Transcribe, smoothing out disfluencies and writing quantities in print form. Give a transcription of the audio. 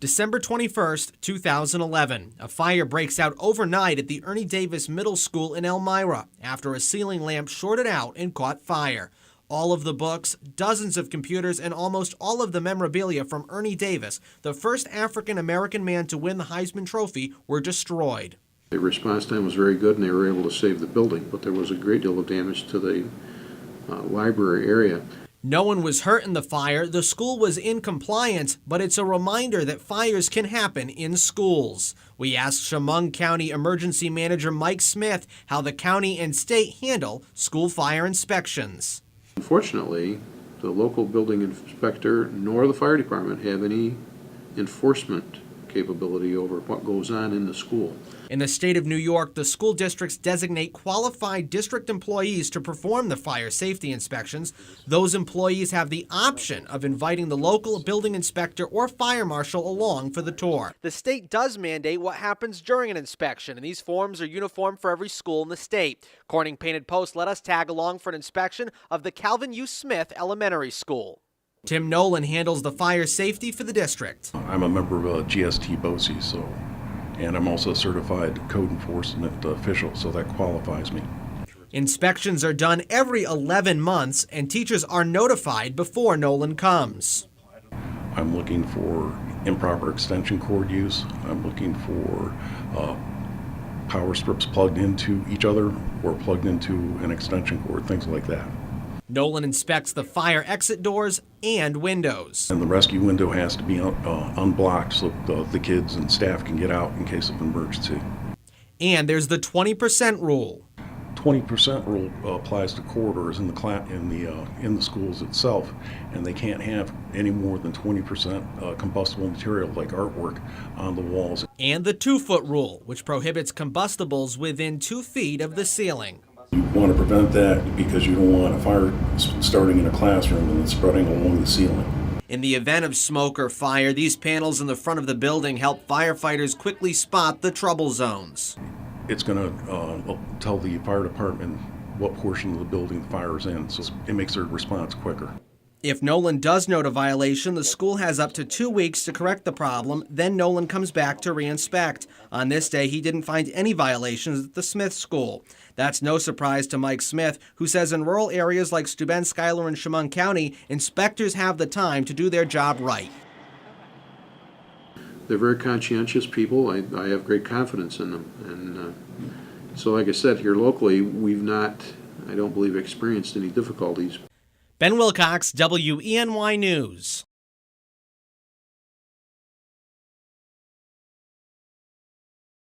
December 21st, 2011. A fire breaks out overnight at the Ernie Davis Middle School in Elmira after a ceiling lamp shorted out and caught fire. All of the books, dozens of computers, and almost all of the memorabilia from Ernie Davis, the first African-American man to win the Heisman Trophy, were destroyed. The response time was very good and they were able to save the building, but there was a great deal of damage to the library area. No one was hurt in the fire. The school was in compliance, but it's a reminder that fires can happen in schools. We asked Chemung County Emergency Manager Mike Smith how the county and state handle school fire inspections. Unfortunately, the local building inspector nor the fire department have any enforcement capability over what goes on in the school. In the state of New York, the school districts designate qualified district employees to perform the fire safety inspections. Those employees have the option of inviting the local building inspector or fire marshal along for the tour. The state does mandate what happens during an inspection, and these forms are uniform for every school in the state. Corning Painted Post let us tag along for an inspection of the Calvin U. Smith Elementary School. Tim Nolan handles the fire safety for the district. I'm a member of GST BOCES, and I'm also a certified code enforcement official, so that qualifies me. Inspections are done every 11 months, and teachers are notified before Nolan comes. I'm looking for improper extension cord use. I'm looking for power strips plugged into each other or plugged into an extension cord, things like that. Nolan inspects the fire exit doors and windows. And the rescue window has to be unblocked so the kids and staff can get out in case of emergency. And there's the 20% rule. 20% rule applies to corridors in the schools itself, and they can't have any more than 20% combustible material like artwork on the walls. And the 2-foot rule, which prohibits combustibles within 2 feet of the ceiling. You want to prevent that because you don't want a fire starting in a classroom and then spreading along the ceiling. In the event of smoke or fire, these panels in the front of the building help firefighters quickly spot the trouble zones. It's going to tell the fire department what portion of the building the fire is in, so it makes their response quicker. If Nolan does note a violation, the school has up to 2 weeks to correct the problem. Then Nolan comes back to re-inspect. On this day, he didn't find any violations at the Smith School. That's no surprise to Mike Smith, who says in rural areas like Steuben, Schuyler, and Chemung County, inspectors have the time to do their job right. They're very conscientious people. I have great confidence in them. And so like I said, here locally, we've not, I don't believe, experienced any difficulties. Ben Wilcox, WENY News.